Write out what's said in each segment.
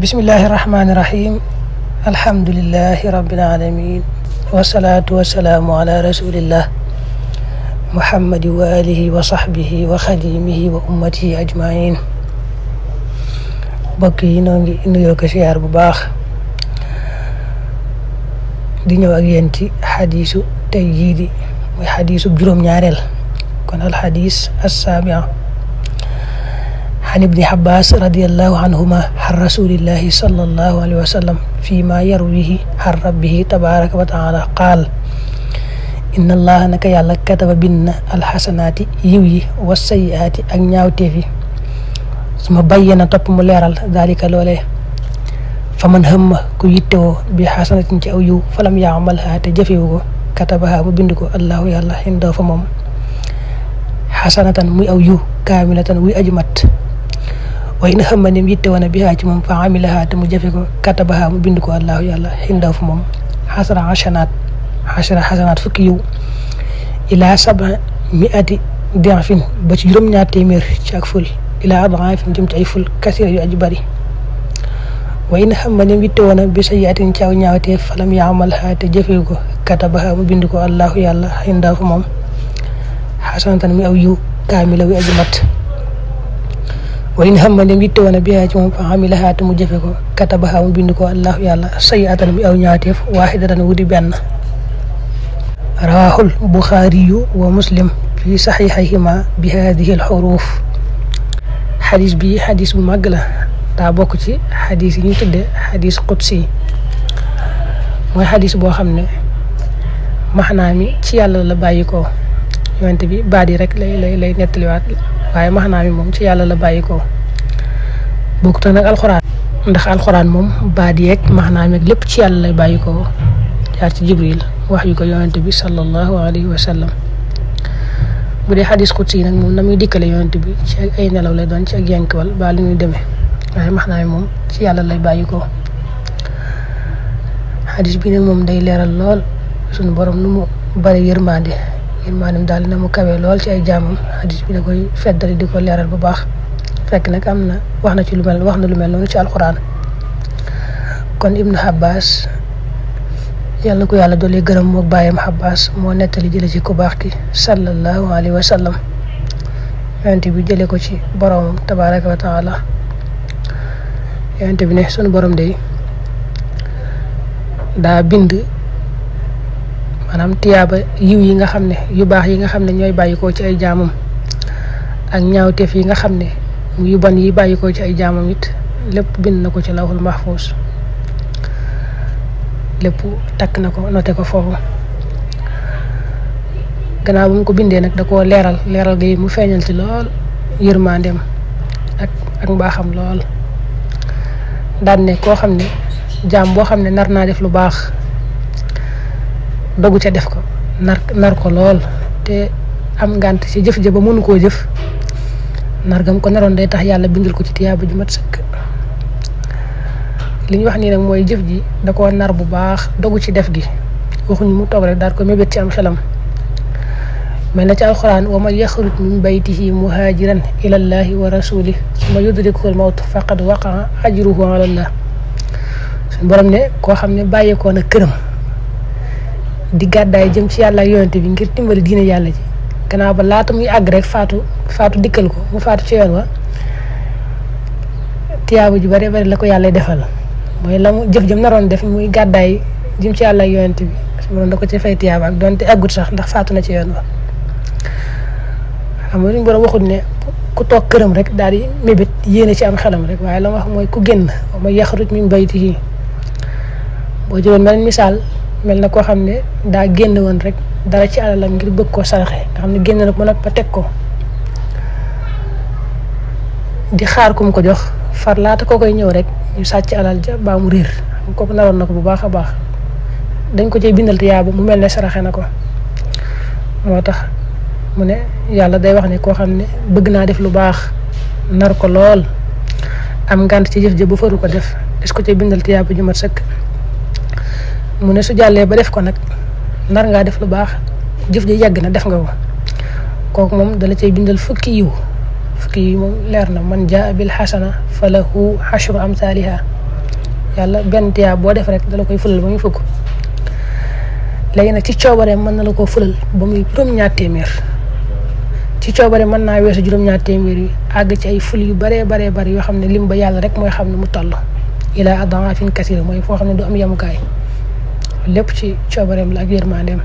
bismillahi rahmaani rahim alhamdulillahi rabbil alamin wasalaatu wasalaamu ala rasulillah muhammadi wa alihi wa sahbihi wa xadimihi wa ummatihi ajmain. mbokk yi noo ngi nuyoo ko siyaar bu baax di ñëw ak yéen ci xadiisu tey jii di muy xadiisu juróom-ñaareel kon alxadiis assaabi'a an ibni Abbas radiyallahu anhuma an rasulillahi sallallahu alayhi wa sallam fi ma yarwihi an rabbihi tabaraka wa taala qaal inna allaha naka yàlla kataba bind na alxasanaati yiw yi wa sayyiaati ak ñaawteef yi suma bayyana topp mu leeral dalika loolee fa man hamma ku yittewoo bi xasanatin ci aw yiw falam yaamalha te jëfewu ko katabaha mu bind ko allahu yàlla indaw fa moom xasanatan muy aw yiw kaamilatan muy aju mat wa in hamma nim yittewoo na bihaa ci moom fa amilaha te mu jëfe ko katabaha mu bind ko allahu yàlla indaw fa moom xasara xasanaat fukki yiw ila 700 di'fin ba ci juróom-ñaar téeméer ci ak ful ila ad'aafin jëm ci ay ful kasira yu aji bari wa in hamma nim yittewoo na bi sayyi'atin ci aw ñaawteef falam ya'malha te jëfe ko katabaha mu bind ko allahu yàlla indaw fa moom xasanatan mi aw yiw kaamila wi aji mat wa in hamma nim yittewoo na bihaa ci moom fa amilaha te mu jëfe ko katabaha mu bind ko allahu yàlla sayyi'atan mi aw ñaawteef waahidatan wudi benn. rawaahul buxaariyu wa muslim fi saxiixayhima bi haadihi alxuruuf. xadis bi xadis bu màgg la daa bokk ci xadis yi ñu tudde xadis qudsi mooy xadis boo xam ne maxnaa mi ci yàlla la bàyyi ko yonent bi baat yi rek lay nettaliwaat waaye maxnaa mi moom ci yàlla la bàyyi ko bokkut nag alxuraan ndax alxuraan moom baat yeeg maxnaa mi lépp ci yàlla lay bàyyi ko jaar ci jibril wax yu ko yonent bi sallallahu alayhi wa sallam. bu dee xadis qudsi nag moom na muy dikkale yonent bi ci ay nelaw lay doon ci ak yenkwal ba li ñuy demee waaye maxnaa mi moom ci yàlla lay bàyyi ko. xadis bi nag moom day leeral lool suñu borom nu mu bari yërmaandem daal na mu kawee lool ci ay jaamam. xadis bi da koy feddali di ko leeral bu baax fekk nag am na wax na lu mel noonu ci alxuraan. kon ibnu Abbas yàlla na ko yàlla doole gërëm mook bàyyam Abbas moo nettali jële ci ku baax ki sallallahu alayhi wa sallam yonent bi jële ko ci boromam tabaraka wa taala. yonent bi ne sunu borom day daa bind maanaam tiyaaba yiw yi nga xam ne yu baax yi nga xam ne ñooy bàyyikoo ci ay jaamam ak ñaawteef yi nga xam ne yu bon yi bàyyikoo ci ay jaamam it lépp bind na ko ci lawhul mahfuz lépp takk na ko noté ko foofu. gannaaw bu mu ko bindee nag da koo leeral gi mu feeñal ci lool yërmandeem ak mbaaxam lool daan ne koo xam ne jaam boo xam ne nar naa def lu baax dogu ca def ko nar ko lool te am ngànt ci jëf ja ba mënu koo jëf nargam ko naroon day tax yàlla bindal ko ci tiyaaba ju mat sëkk. li ñu wax nii nag mooy jëf ji da koo nar bu baax dogu ci def gi waxuñu mu toog rek daal ko mébét ci am xelam. mel na ci alxuraan wa man yaxruj min baytihi muhaajiran ilallahi wa rasulih summa yudrikuhu al-mawt faqad waqaa ajruhu ala Allah. suñu borom ne koo xam ne bàyyeekoo na këram di gàddaay jëm ci yàlla ak yonent bi ngir dimbali diine yàlla ji gannaaw ba laata muy àgg rek faatu dikkal ko mu faatu ci yoon wa tiyaaba ju bari bari la ko yàlla defal. mooy la mu jëf jëm naroon def muy gàddaay jëm ci yàlla ak yonent bi su ma doon da ko ci fay tiyaaba ak doonte àggut sax ndax faatu na ci yoon wa. xam nga suñu borom waxut ne ku toog këram rek daal di mébét yéene ci am xelam rek waaye la ma wax mooy ku génn ma yaxruj min baytihi boo jëloon beneen misaal mel na koo xam ne daa génn woon rek dara ci alalam ngir bëgg koo saraxe nga xam ne génn nag mën ba teg ko di xaar ku mu ko jox far laata koo koy ñëw rek ñu sàcc alal ja baa mu réer kooku naroon na ko bu baax a baax dañ ko cay bindal tiyaaba mu mel ne saraxe na ko. moo tax mu ne yàlla day wax ne koo xam ne bëgg naa def lu baax nar ko lool am ngànt ci jëf ja bu faru ko def des ko cay bindal tiyaaba ju mat sëkk. mu ne su jàllee ba def ko nag nar ngaa def lu baax jëf ja yàgg na def nga ko kooku moom dala cay bindal fukki yiw fukki yi moom leer na man jaa bil xasana fa lahu xashru amsaaliha yàlla benn tiyaaba boo def rek dala koy fulal ba muy fukk léegi nag ci coobareem mën na la koo fulal ba muy juróom-ñaar téeméer ci coobareem mën naa weesu juróom-ñaar téeméer yi àgg ci ay ful yu baree bari yoo xam ne lim ba yàlla rek mooy xam ne mu toll ila adaafin kasiira mooy foo xam ne du am yemukaay lépp ci coobareem la ak yërmandeem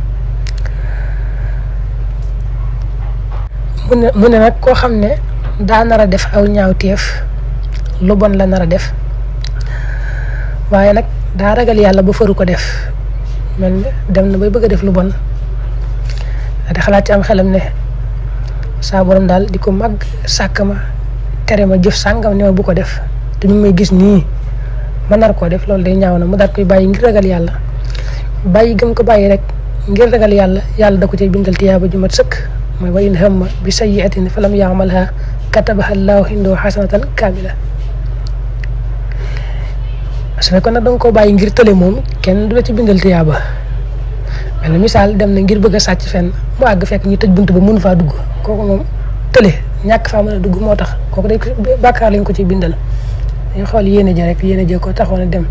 mu ne nag koo xam ne daa nar a def aw ñaawteef lu bon la nar a def waaye nag daa ragal yàlla ba faru ko def mel ne dem na bay bëgg a def lu bon di xalaat ci am xelam ne saa borom daal di ko màgg sàkk ma tere ma jëf sàngam ne ma bu ko def te ñu may gis nii ma nar koo def loolu day ñaaw na mu daal koy bàyyi ngir ragal yàlla bàyyi gëm ko bàyyi rek ngir ragal yàlla yàlla da ko cay bindal tiyaaba ju mat sëkk mooy wa in hamma bi sayyi'atin falam ya'malha katabaha Allahu indahu hasanatan kaamila su fekkoon nag da nga koo bàyyi ngir tële moom kenn du la ci bindal tiyaaba mel na misaal dem na ngir bëgg a sàcc fenn mu àgg fekk ñu tëj bunt ba mënu faa dugg kooku moom tële ñàkk faa mën a dugg moo tax kooku day bàkkaar lañ ko ci bindal dañu xool yéene ja rek yéene ja ko taxoon a dem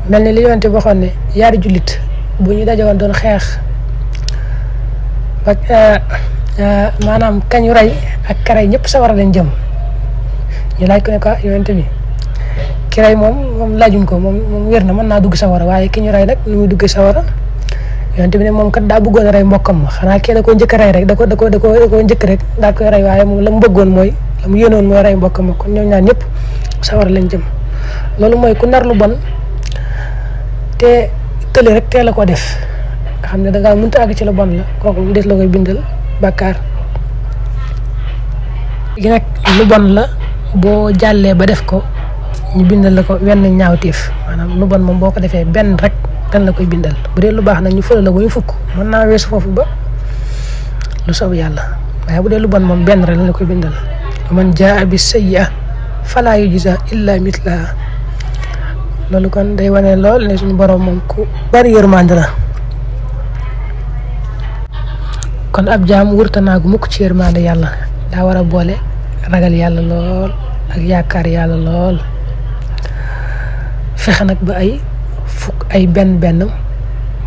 mel ni li yonte waxoon ne yaari jullit bu ñu dajewoon doon xeex ba maanaam kañu rey ak karay ñëpp sawara leen jëm ñu laaj ko ne ko yonte bi ki rey moom laajuñ ko moom wér na mën naa dugg sawara waaye ki ñu rey nag nu muy dugg sawara yonte bi ne moom kat daa bëggoon a rey mbokkam ma xanaa kii da koo njëkk a rey rek da ko njëkk rek daa koy rey waaye moom la mu bëggoon mooy la mu yéenoon mooy rey mbokkam ma kon ñoom ñaar ñëpp sawara lañ jëm loolu mooy ku nar lu bon te tële rek teel a ko def nga xam ne dangaa mënta àgg ci lu bon la kooku mu des la koy bindal bàkkaar gi nag lu bon la boo jàllee ba def ko ñu bindal la ko wenn ñaawteef maanaam lu bon moom boo ko defee benn rek dan la koy bindal bu dee lu baax nag ñu fële la ba ñu fukk mën naa weesu foofu ba lu soob yàlla waaye bu dee lu bon moom benn rek la koy bindal man jaa bi sayyi'a falaa yujzaa illaa mislahaa loolu kon day wane lool ne suñu borom moom ku bari yërmande la kon ab jaam wurta naagu mukk ci yërmande yàlla daa war a boole ragal yàlla lool ak yaakaar yàlla lool fexe nag ba ay fukk ay benn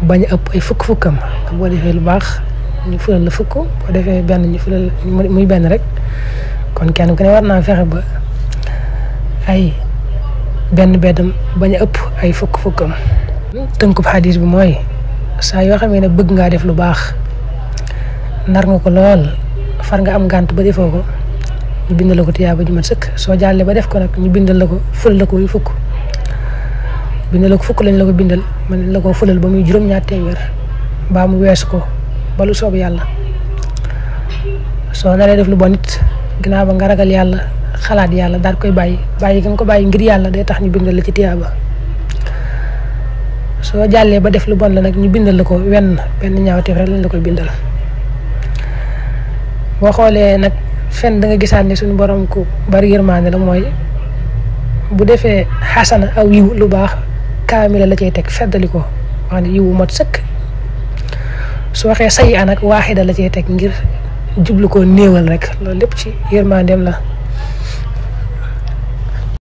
bañ a ëpp ay fukk-fukkam boo defee lu baax ñu fulal la fukk boo defee benn ñu fulal muy benn rek kon kenn ku ne war naa fexe ba ay benn bañ a ëpp ay fukk-fukkam tënkub xadis bi mooy saa yoo xamee ne bëgg ngaa def lu baax nar nga ko lool far nga am ngànt ba defoo ko ñu bindal la ko tiyaaba ju mat sëkk soo jàllee ba def ko nag ñu bindal la ko fulal la ko muy fukk bindal la ko fukk lañ la ko bindal mën la ko fulal ba muy juróom-ñaar téeméer mbaa mu weesu ko ba lu soob yàlla soo naree def lu bon nit ginnaaw ba nga ragal yàlla xalaat yàlla daal koy bàyyi gi nga ko bàyyi ngir yàlla day tax ñu bindal la ci tiyaaba soo jàllee ba def lu bon la nag ñu bindal la ko benn ñaawteef rek lañ la koy bindal boo xoolee nag fenn da nga gisaat ne suñu borom ku bari yërmande la mooy bu defee xasana aw yiw lu baax kaamila la cay teg feddali ko wax ne yiwu mat sëkk su waxee sayyi nag waaxida la cay teg ngir jublu ko néewal rek loolu lépp ci yërmandeem la